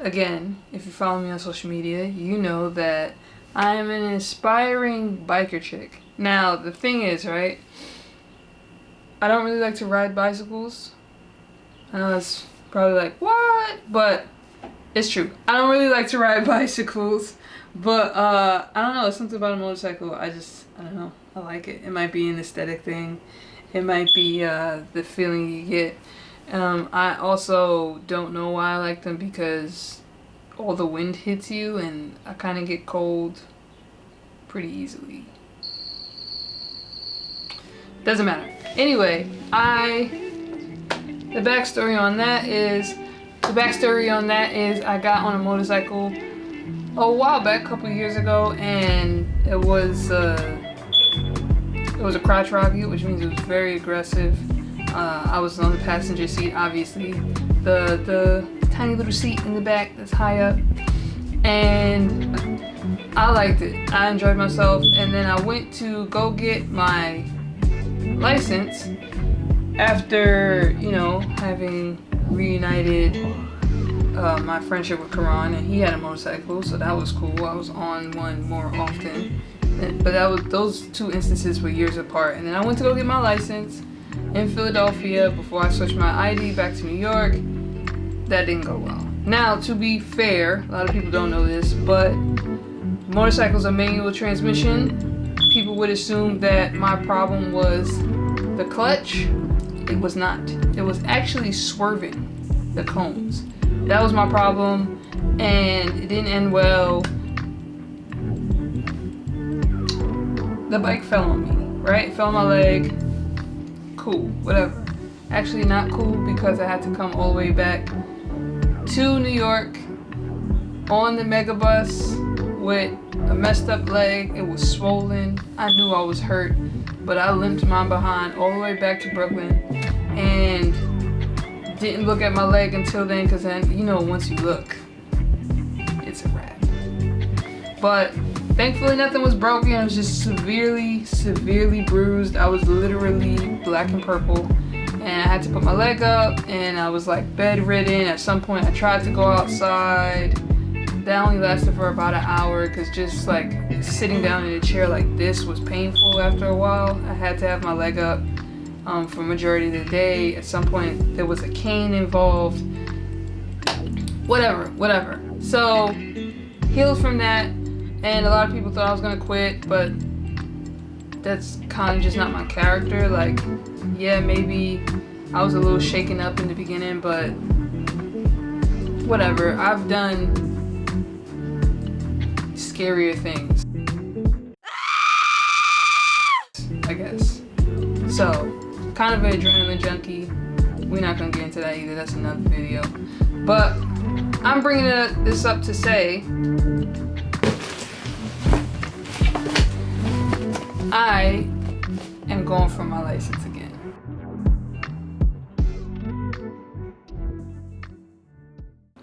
again, if you follow me on social media, you know that I am an aspiring biker chick. Now, the thing is, right, I don't really like to ride bicycles. I know that's probably like, what? But it's true. I don't really like to ride bicycles. But, I don't know, it's something about a motorcycle. I don't know. I like it. It might be an aesthetic thing. It might be the feeling you get. I also don't know why I like them, because all the wind hits you and I kind of get cold pretty easily. Doesn't matter. Anyway, the backstory on that is I got on a motorcycle a while back, a couple of years ago, and it was a crotch rocket, which means it was very aggressive. I was on the passenger seat, obviously, the tiny little seat in the back that's high up, and I liked it. I enjoyed myself, and then I went to go get my license after, you know, having reunited my friendship with Karan, and he had a motorcycle, so that was cool. I was on one more often, but those two instances were years apart. And then I went to go get my license in Philadelphia before I switched my ID back to New York. That didn't go well. Now, to be fair, a lot of people don't know this, but motorcycles are manual transmission. People would assume that my problem was the clutch. It was not. It was actually swerving the cones. That was my problem, and it didn't end well. The bike fell on me, right? It fell on my leg. Cool, whatever. Actually not cool, because I had to come all the way back to New York on the megabus with a messed up leg. It was swollen. I knew I was hurt, but I limped my behind all the way back to Brooklyn and didn't look at my leg until then, because then, you know, once you look, it's a wrap. But thankfully nothing was broken. I was just severely bruised. I was literally black and purple, and I had to put my leg up, and I was like bedridden. At some point I tried to go outside. That only lasted for about an hour, because just like sitting down in a chair like this was painful after a while. I had to have my leg up for majority of the day. At some point there was a cane involved. Whatever. So healed from that, and a lot of people thought I was gonna quit, but that's kind of just not my character. Like, yeah, maybe I was a little shaken up in the beginning, but whatever. I've done scarier things, I guess. So, kind of an adrenaline junkie. We're not gonna get into that either. That's another video. But I'm bringing this up to say I am going for my license again.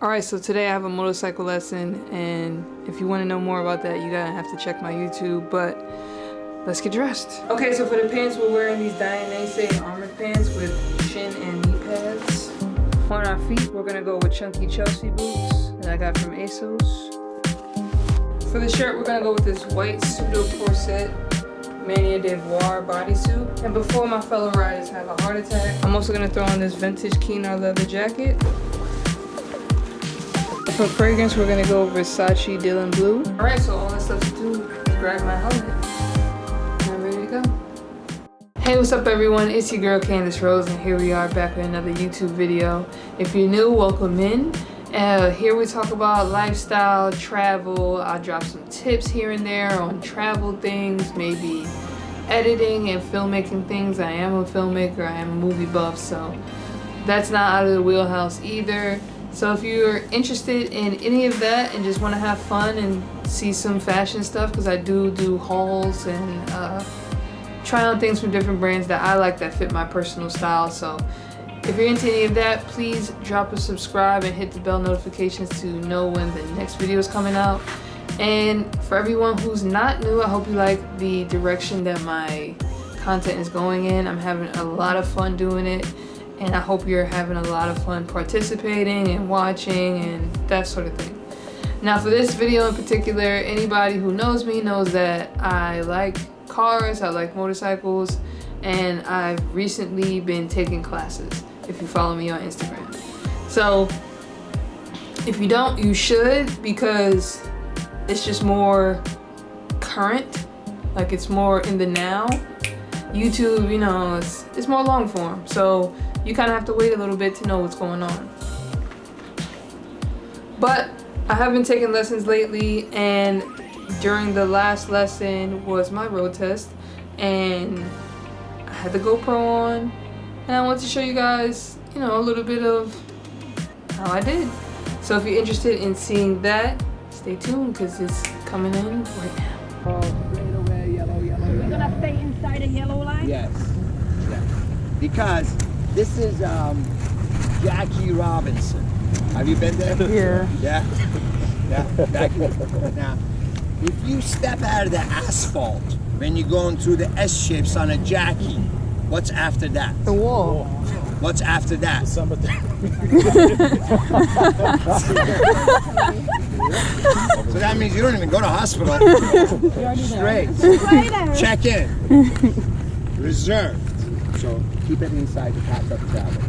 Alright, so today I have a motorcycle lesson, and if you want to know more about that, you're gonna have to check my YouTube, but let's get dressed. Okay, so for the pants, we're wearing these Ducatis armored pants with shin and knee pads. On our feet, we're gonna go with chunky Chelsea boots that I got from ASOS. For the shirt, we're gonna go with this white pseudo corset Mania Devoir bodysuit. And before my fellow riders have a heart attack, I'm also gonna throw on this vintage Keenar leather jacket. For fragrance, we're gonna go Versace Dylan Blue. Alright, so all that's left to do is grab my helmet. I'm ready to go. Hey, what's up everyone? It's your girl Candace Rose, and here we are back with another YouTube video. If you're new, welcome in. Here we talk about lifestyle, travel. I drop some tips here and there on travel things, maybe editing and filmmaking things. I am a filmmaker, I am a movie buff, so that's not out of the wheelhouse either. So if you're interested in any of that and just want to have fun and see some fashion stuff, because I do hauls and try on things from different brands that I like that fit my personal style. So if you're into any of that, please drop a subscribe and hit the bell notifications to know when the next video is coming out. And for everyone who's not new, I hope you like the direction that my content is going in. I'm having a lot of fun doing it, and I hope you're having a lot of fun participating and watching and that sort of thing. Now for this video in particular, anybody who knows me knows that I like cars, I like motorcycles, and I've recently been taking classes, if you follow me on Instagram. So if you don't, you should, because it's just more current, like it's more in the now. YouTube, you know, it's more long form, so you kind of have to wait a little bit to know what's going on. But I have been taking lessons lately, and during the last lesson was my road test, and I had the GoPro on, and I want to show you guys, you know, a little bit of how I did. So if you're interested in seeing that, stay tuned, because it's coming in right now. Straight away, yellow. You're gonna stay inside a yellow line? Yes. Yeah. Because this is Jackie Robinson. Have you been there? Yeah. Yeah? Yeah. Jackie. Now, if you step out of the asphalt when you're going through the S shapes on a Jackie, what's after that? The wall. What's after that? So that means you don't even go to hospital. Straight. Check in. Reserved. So keep it inside the path of travel.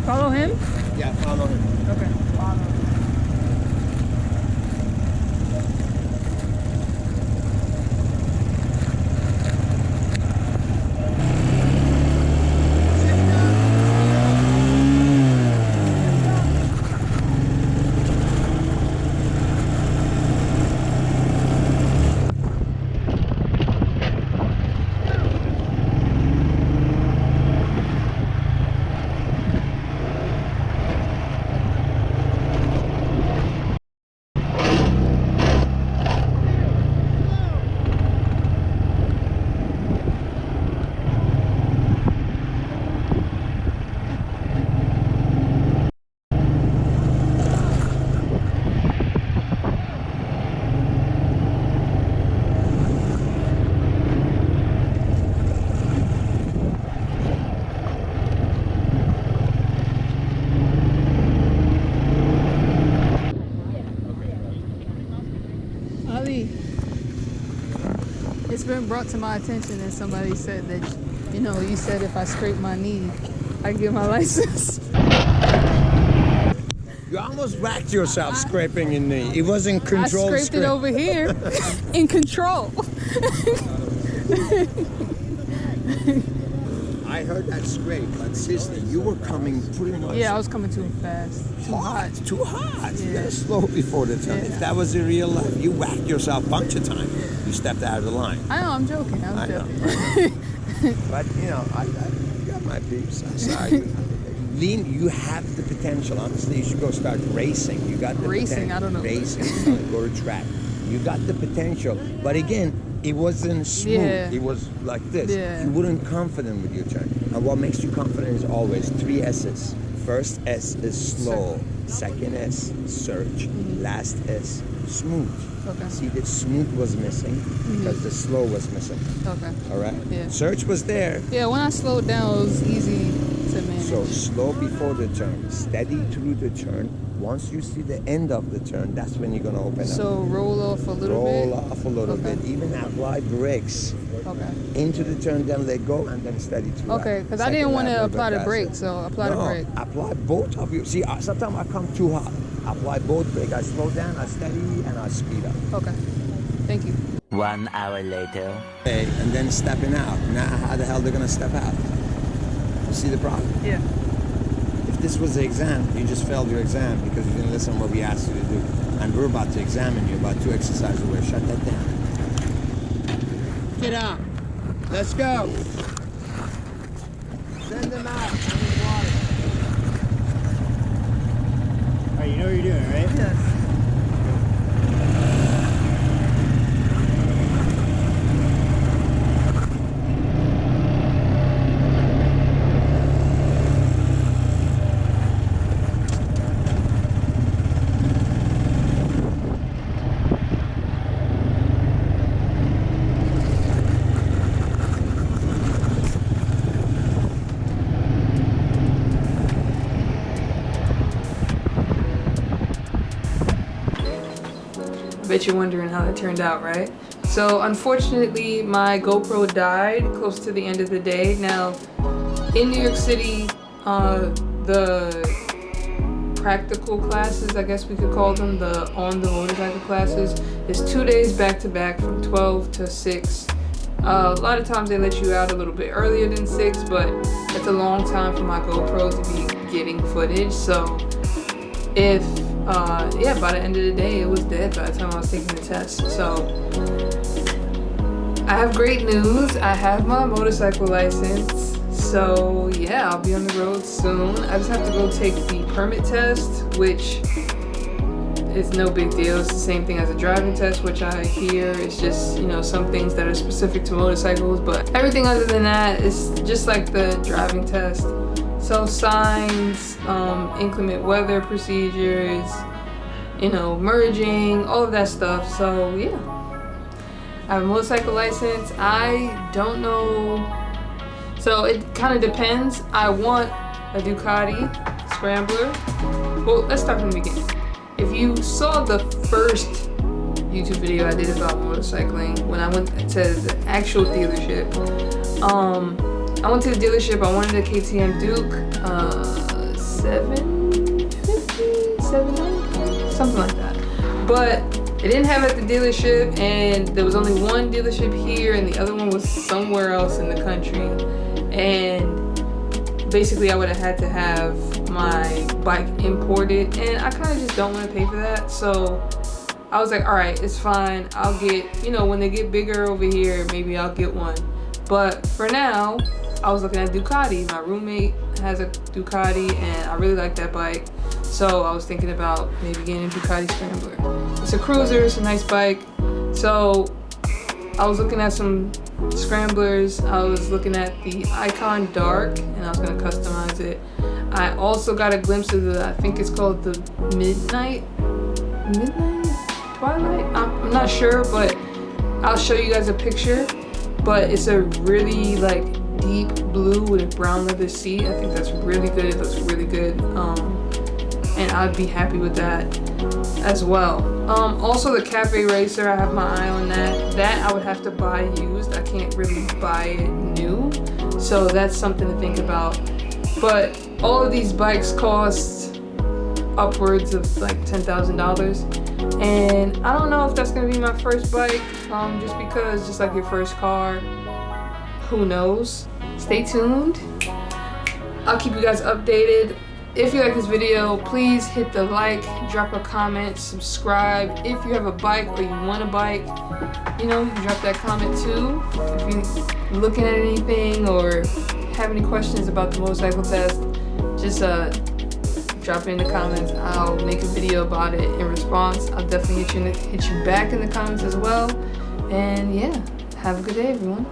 Follow him? Yeah, follow him. Okay. It's been brought to my attention that somebody said that, you know, you said if I scrape my knee, I get my license. You almost whacked yourself scraping your knee. It wasn't controlled. I scraped it over here in control. I heard that scrape, but seriously, you were coming pretty much. Yeah, I was coming too fast. Too hot. Too hot. You Yeah. gotta slow before the turn. Yeah. If that was in real life, you whacked yourself a bunch of times. You stepped out of the line. I know, I'm joking. I'm I know. joking. But you know, I got my peeps. I'm sorry. Lean, you have the potential. Honestly, you should go start racing. You got the Racing? potential. I don't know. Racing. Go to track. You got the potential. But again, it wasn't smooth. Yeah. It was like this. Yeah. You weren't confident with your turn. And what makes you confident is always 3 S's. First S is slow. Second S, search. Last S, smooth. Okay. See, the smooth was missing because the slow was missing. Okay. All right? Yeah. Search was there. Yeah, when I slowed down, it was easy to manage. So slow before the turn, steady through the turn. Once you see the end of the turn, that's when you're gonna open up. So roll off a little bit? Roll off a little Okay. bit. Even apply brakes Okay. into the turn, then let go, and then steady through. Okay, because I didn't want to apply the brake, so apply the brake. Apply both of you. See, sometimes I come too hot. Apply both brakes. I slow down, I steady, and I speed up. Okay. Thank you. 1 hour later. Okay, and then stepping out. Now, how the hell they're gonna step out? You see the problem? Yeah. If this was the exam, you just failed your exam because you didn't listen to what we asked you to do. And we're about to examine you about 2 exercises away. Shut that down. Get up. Let's go. Send them out. I'm in water. All right, you know what you're doing, right? Yes. Bet you're wondering how that turned out, right? So unfortunately, my GoPro died close to the end of the day. Now, in New York City, the practical classes, I guess we could call them, the on the motorcycle classes, is 2 days back to back from 12 to 6. A lot of times they let you out a little bit earlier than 6, but it's a long time for my GoPro to be getting footage. So if yeah, by the end of the day, it was dead by the time I was taking the test. So I have great news. I have my motorcycle license. So yeah, I'll be on the road soon. I just have to go take the permit test, which is no big deal. It's the same thing as a driving test, which I hear is just, you know, some things that are specific to motorcycles, but everything other than that is just like the driving test. So signs, inclement weather procedures, you know, merging, all of that stuff. So yeah, I have a motorcycle license. I don't know. So it kind of depends. I want a Ducati Scrambler. Well, let's start from the beginning. If you saw the first YouTube video I did about motorcycling, when I went to the actual dealership, I went to the dealership. I wanted a KTM Duke 750, 790, something like that. But it didn't have it at the dealership, and there was only one dealership here, and the other one was somewhere else in the country. And basically, I would have had to have my bike imported, and I kind of just don't want to pay for that. So I was like, all right, it's fine. I'll get, you know, when they get bigger over here, maybe I'll get one. But for now, I was looking at Ducati. My roommate has a Ducati, and I really like that bike. So I was thinking about maybe getting a Ducati Scrambler. It's a cruiser, it's a nice bike. So I was looking at some Scramblers. I was looking at the Icon Dark, and I was gonna customize it. I also got a glimpse of the, I think it's called the Midnight Twilight? I'm not sure, but I'll show you guys a picture. But it's a really like deep blue with a brown leather seat. I think that's really good. It looks really good. And I'd be happy with that as well. Also the Cafe Racer, I have my eye on that. That I would have to buy used. I can't really buy it new. So that's something to think about. But all of these bikes cost upwards of like $10,000. And I don't know if that's gonna be my first bike, just because, just like your first car, who knows? Stay tuned. I'll keep you guys updated. If you like this video, please hit the like, drop a comment, subscribe. If you have a bike or you want a bike, you know, you can drop that comment too. If you're looking at anything or have any questions about the motorcycle test, just drop it in the comments. I'll make a video about it in response. I'll definitely hit you back in the comments as well. And yeah, have a good day, everyone.